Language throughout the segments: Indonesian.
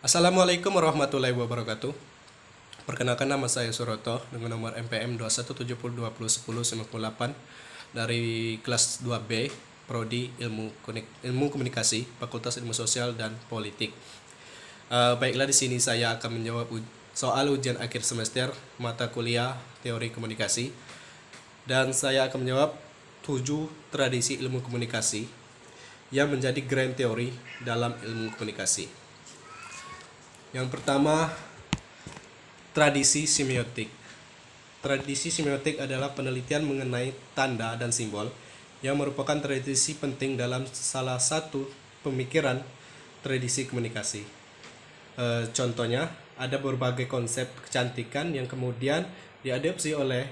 Assalamualaikum warahmatullahi wabarakatuh. Perkenalkan, nama saya Suroto dengan nomor MPM 2170201098 dari kelas 2B Prodi Ilmu Komunikasi, Fakultas Ilmu Sosial dan Politik. Baiklah, di sini saya akan menjawab soal ujian akhir semester mata kuliah Teori Komunikasi, dan saya akan menjawab 7 tradisi ilmu komunikasi yang menjadi grand teori dalam ilmu komunikasi. Yang pertama, tradisi semiotik. Tradisi semiotik adalah penelitian mengenai tanda dan simbol yang merupakan tradisi penting dalam salah satu pemikiran tradisi komunikasi. Contohnya, ada berbagai konsep kecantikan yang kemudian diadopsi oleh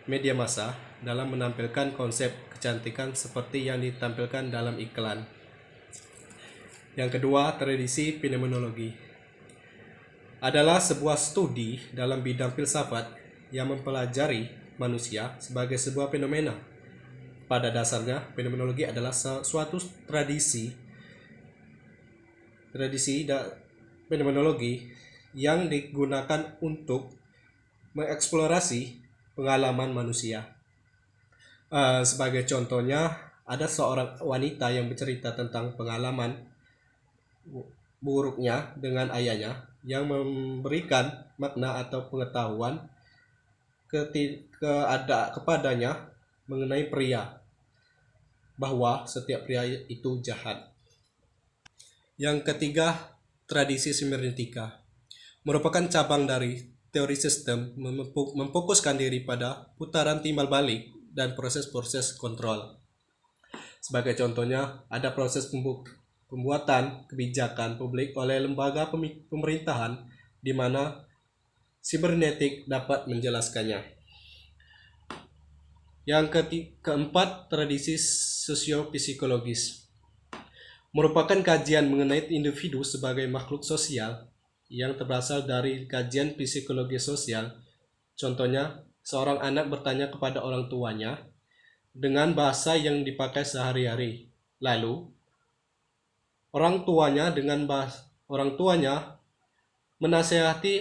media massa dalam menampilkan konsep kecantikan seperti yang ditampilkan dalam iklan. Yang kedua, tradisi fenomenologi adalah sebuah studi dalam bidang filsafat yang mempelajari manusia sebagai sebuah fenomena. Pada dasarnya, fenomenologi adalah suatu tradisi fenomenologi yang digunakan untuk mengeksplorasi pengalaman manusia. Sebagai contohnya, ada seorang wanita yang bercerita tentang pengalaman buruknya dengan ayahnya yang memberikan makna atau pengetahuan kepadanya mengenai pria, bahwa setiap pria itu jahat. Yang ketiga, tradisi sibernetika merupakan cabang dari teori sistem, memfokuskan diri pada putaran timbal balik dan proses-proses kontrol. Sebagai contohnya, ada proses pembuatan kebijakan publik oleh lembaga pemerintahan di mana sibernetik dapat menjelaskannya. Yang keempat, tradisi sosiopsikologis merupakan kajian mengenai individu sebagai makhluk sosial yang berasal dari kajian psikologi sosial. Contohnya, seorang anak bertanya kepada orang tuanya dengan bahasa yang dipakai sehari-hari. Lalu, orang tuanya menasehati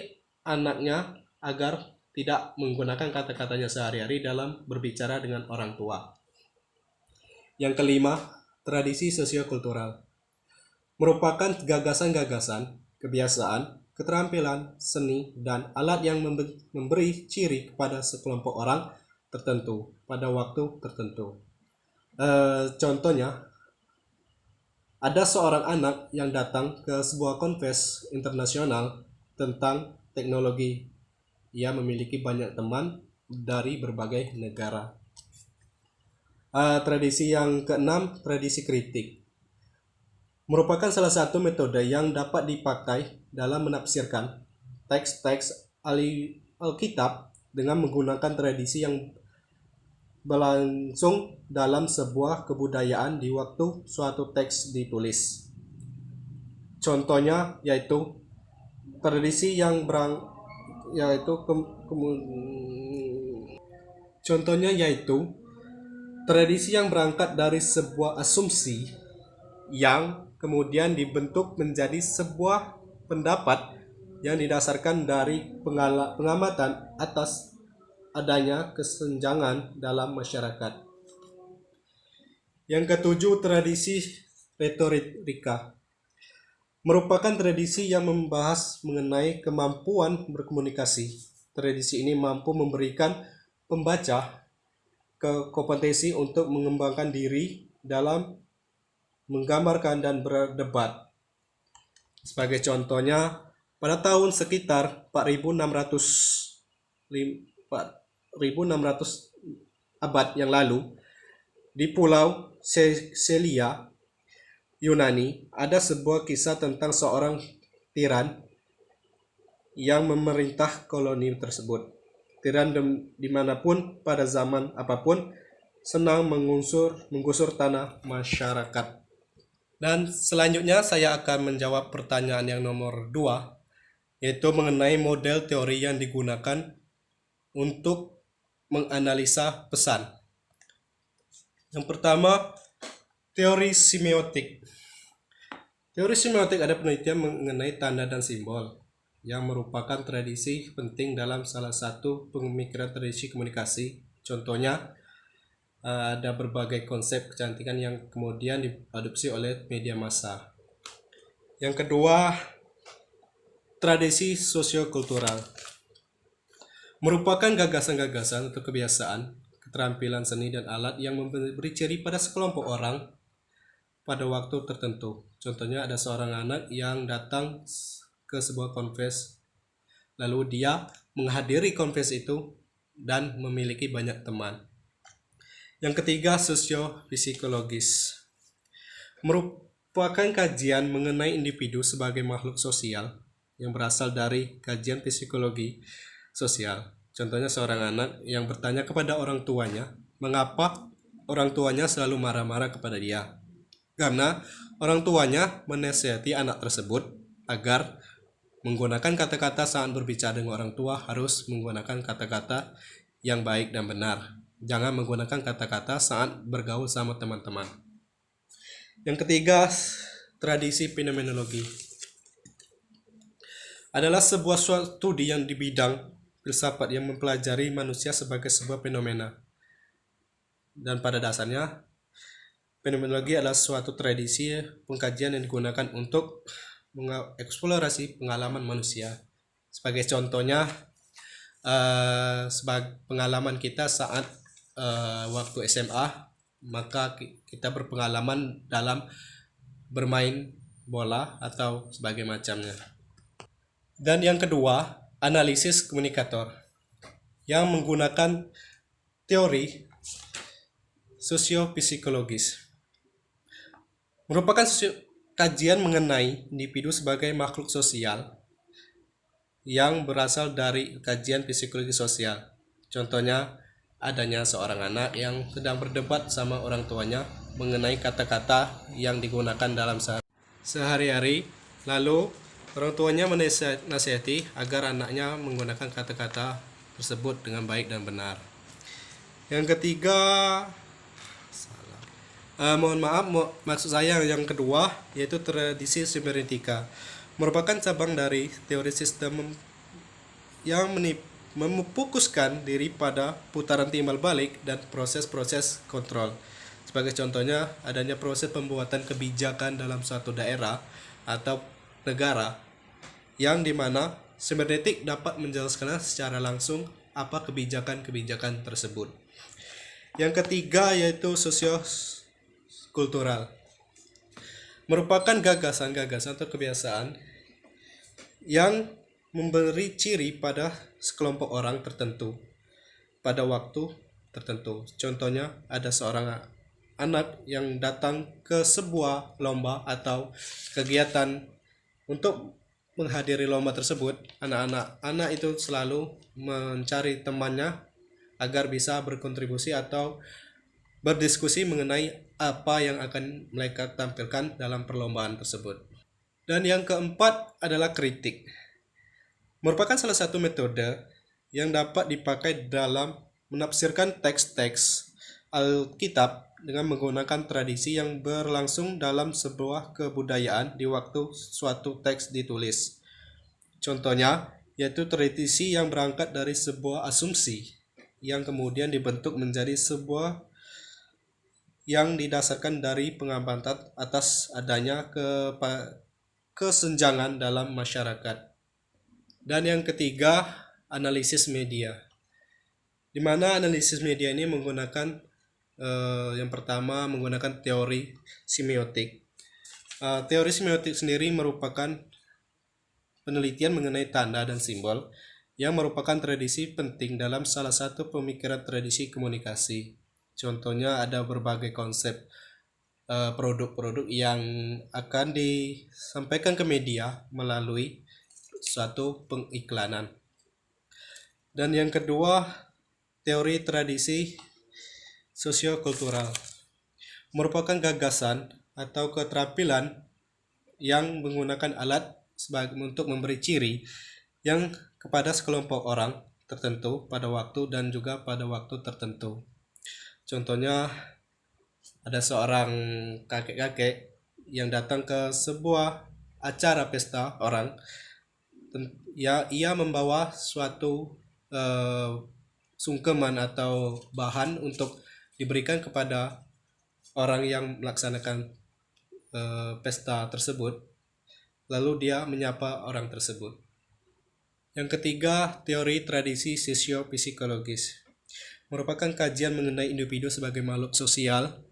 anaknya agar tidak menggunakan kata-katanya sehari-hari dalam berbicara dengan orang tua. Yang kelima, tradisi sosiokultural merupakan gagasan-gagasan, kebiasaan, keterampilan, seni, dan alat yang memberi ciri kepada sekelompok orang tertentu pada waktu tertentu. Contohnya, ada seorang anak yang datang ke sebuah konferensi internasional tentang teknologi. Ia memiliki banyak teman dari berbagai negara. Tradisi yang keenam, tradisi kritik merupakan salah satu metode yang dapat dipakai dalam menafsirkan teks-teks Alkitab dengan menggunakan tradisi yang berlangsung dalam sebuah kebudayaan di waktu suatu teks ditulis. Contohnya yaitu tradisi yang berangkat dari sebuah asumsi yang kemudian dibentuk menjadi sebuah pendapat yang didasarkan dari pengamatan atas adanya kesenjangan dalam masyarakat. Yang ketujuh, tradisi retorika merupakan tradisi yang membahas mengenai kemampuan berkomunikasi. Tradisi ini mampu memberikan pembaca kompetensi untuk mengembangkan diri dalam menggambarkan dan berdebat. Sebagai contohnya, pada tahun sekitar 4600 abad yang lalu, di Pulau Sicilia, Yunani, ada sebuah kisah tentang seorang tiran yang memerintah koloni tersebut. Tiran dimanapun pada zaman apapun senang menggusur tanah masyarakat. Dan selanjutnya saya akan menjawab pertanyaan yang nomor 2, yaitu mengenai model teori yang digunakan untuk menganalisa pesan. Yang pertama, teori semiotik. Teori semiotik ada penelitian mengenai tanda dan simbol yang merupakan tradisi penting dalam salah satu pemikiran tradisi komunikasi. Contohnya, ada berbagai konsep kecantikan yang kemudian diadopsi oleh media massa. Yang kedua, tradisi sosiokultural merupakan gagasan-gagasan atau kebiasaan, keterampilan seni dan alat yang memberi ciri pada sekelompok orang pada waktu tertentu. Contohnya ada seorang anak yang datang ke sebuah konfes, lalu dia menghadiri konfes itu dan memiliki banyak teman. Yang ketiga, sosiopsikologis merupakan kajian mengenai individu sebagai makhluk sosial yang berasal dari kajian psikologi sosial. Contohnya seorang anak yang bertanya kepada orang tuanya mengapa orang tuanya selalu marah-marah kepada dia. Karena orang tuanya menasihati anak tersebut agar menggunakan kata-kata saat berbicara dengan orang tua harus menggunakan kata-kata yang baik dan benar. Jangan menggunakan kata-kata saat bergaul sama teman-teman. Yang ketiga, tradisi fenomenologi adalah sebuah studi yang di bidang filsafat yang mempelajari manusia sebagai sebuah fenomena. Dan pada dasarnya, fenomenologi adalah suatu tradisi pengkajian yang digunakan untuk mengeksplorasi pengalaman manusia. Sebagai contohnya, sebagai pengalaman kita saat waktu SMA, maka kita berpengalaman dalam bermain bola atau sebagai macamnya. Dan yang kedua, analisis komunikator yang menggunakan teori sosiopsikologis. Merupakan kajian mengenai individu sebagai makhluk sosial yang berasal dari kajian psikologi sosial. Contohnya, adanya seorang anak yang sedang berdebat sama orang tuanya mengenai kata-kata yang digunakan dalam sehari-hari, lalu orang tuanya menasihati agar anaknya menggunakan kata-kata tersebut dengan baik dan benar. Yang ketiga, mohon maaf, maksud saya yang kedua yaitu tradisi sibernetika, merupakan cabang dari teori sistem yang memfokuskan diri pada putaran timbal balik dan proses-proses kontrol. Sebagai contohnya, adanya proses pembuatan kebijakan dalam suatu daerah atau negara yang dimana sibernetik dapat menjelaskan secara langsung apa kebijakan-kebijakan tersebut. Yang ketiga yaitu sosiokultural, merupakan gagasan-gagasan atau kebiasaan yang memberi ciri pada sekelompok orang tertentu pada waktu tertentu. Contohnya, ada seorang anak yang datang ke sebuah lomba atau kegiatan. Untuk menghadiri lomba tersebut, anak itu selalu mencari temannya agar bisa berkontribusi atau berdiskusi mengenai apa yang akan mereka tampilkan dalam perlombaan tersebut. Dan yang keempat adalah kritik. Merupakan salah satu metode yang dapat dipakai dalam menafsirkan teks-teks Alkitab dengan menggunakan tradisi yang berlangsung dalam sebuah kebudayaan di waktu suatu teks ditulis. Contohnya, yaitu tradisi yang berangkat dari sebuah asumsi yang kemudian dibentuk menjadi sebuah yang didasarkan dari pengamatan atas adanya kesenjangan dalam masyarakat. Dan yang ketiga, analisis media, di mana analisis media ini menggunakan yang pertama menggunakan teori semiotik. Teori semiotik sendiri merupakan penelitian mengenai tanda dan simbol yang merupakan tradisi penting dalam salah satu pemikiran tradisi komunikasi. Contohnya ada berbagai konsep produk-produk yang akan disampaikan ke media melalui suatu pengiklanan. Dan yang kedua, teori tradisi sosiokultural, merupakan gagasan atau keterampilan yang menggunakan alat untuk memberi ciri yang kepada sekelompok orang tertentu pada waktu dan juga pada waktu tertentu. Contohnya, ada seorang kakek-kakek yang datang ke sebuah acara pesta orang, ya ia membawa suatu sungkeman atau bahan untuk diberikan kepada orang yang melaksanakan pesta tersebut, lalu dia menyapa orang tersebut. Yang ketiga, teori tradisi sosiopsikologis merupakan kajian mengenai individu sebagai makhluk sosial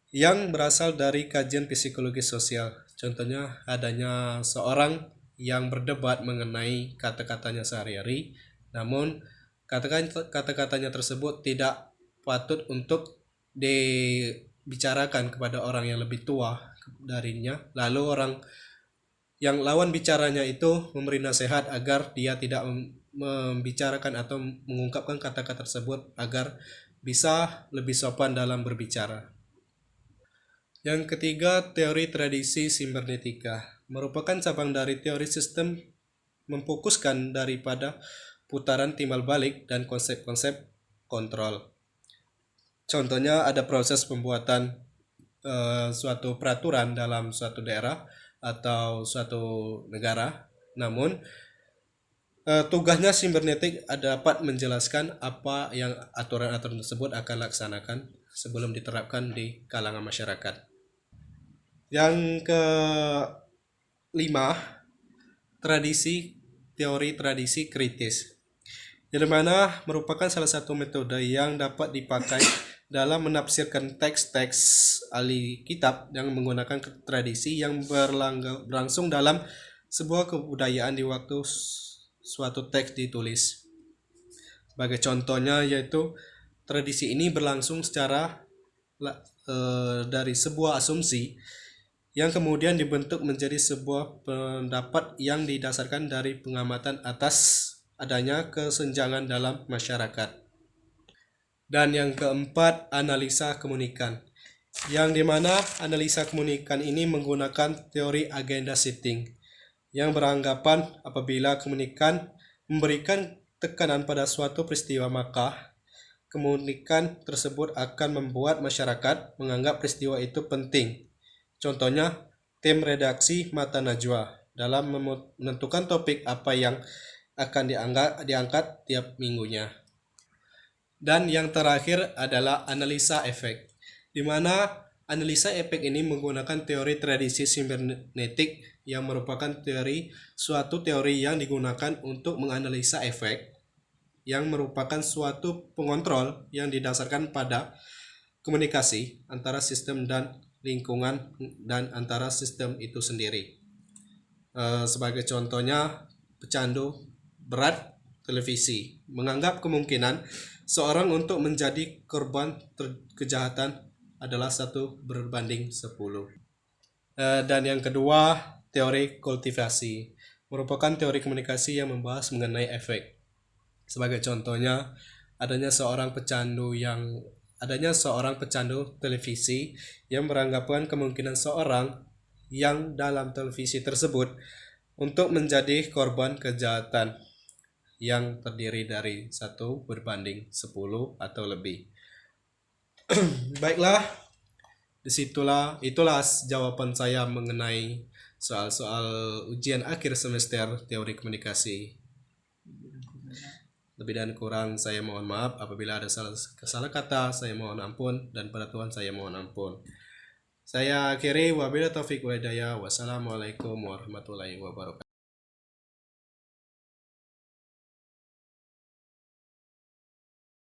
yang berasal dari kajian psikologi sosial. Contohnya adanya seorang yang berdebat mengenai kata-katanya sehari-hari, namun kata-katanya tersebut tidak patut untuk dibicarakan kepada orang yang lebih tua darinya. Lalu orang yang lawan bicaranya itu memberi nasihat agar dia tidak membicarakan atau mengungkapkan kata-kata tersebut agar bisa lebih sopan dalam berbicara. Yang ketiga, teori tradisi sibernetika merupakan cabang dari teori sistem memfokuskan daripada putaran timbal balik dan konsep-konsep kontrol. Contohnya ada proses pembuatan suatu peraturan dalam suatu daerah atau suatu negara. Namun tugasnya sibernetik dapat menjelaskan apa yang aturan-aturan tersebut akan laksanakan sebelum diterapkan di kalangan masyarakat. Yang kelima, teori tradisi kritis, yang mana merupakan salah satu metode yang dapat dipakai dalam menafsirkan teks-teks ahli kitab yang menggunakan tradisi yang berlangsung dalam sebuah kebudayaan di waktu suatu teks ditulis. Sebagai contohnya yaitu tradisi ini berlangsung secara dari sebuah asumsi yang kemudian dibentuk menjadi sebuah pendapat yang didasarkan dari pengamatan atas adanya kesenjangan dalam masyarakat. Dan yang keempat, analisa komunikan, yang dimana analisa komunikan ini menggunakan teori agenda setting, yang beranggapan apabila komunikan memberikan tekanan pada suatu peristiwa, maka komunikan tersebut akan membuat masyarakat menganggap peristiwa itu penting. Contohnya, tim redaksi Mata Najwa dalam menentukan topik apa yang akan diangkat tiap minggunya. Dan yang terakhir adalah analisa efek, di mana analisa efek ini menggunakan teori tradisi sibernetik yang merupakan suatu teori yang digunakan untuk menganalisa efek yang merupakan suatu pengontrol yang didasarkan pada komunikasi antara sistem dan lingkungan dan antara sistem itu sendiri. Sebagai contohnya, pecandu berat televisi menganggap kemungkinan seorang untuk menjadi korban kejahatan adalah 1 berbanding 10. Dan yang kedua, teori kultivasi merupakan teori komunikasi yang membahas mengenai efek. Sebagai contohnya, adanya seorang pecandu televisi yang beranggapan kemungkinan seorang yang dalam televisi tersebut untuk menjadi korban kejahatan yang terdiri dari 1 berbanding 10 atau lebih. Baiklah, itulah jawaban saya mengenai soal-soal ujian akhir semester teori komunikasi. Lebih dan kurang saya mohon maaf. Apabila ada salah kata, saya mohon ampun, dan pada Tuhan saya mohon ampun. Saya akhiri, wabillahi taufiq wal hidayah. Wassalamualaikum warahmatullahi wabarakatuh.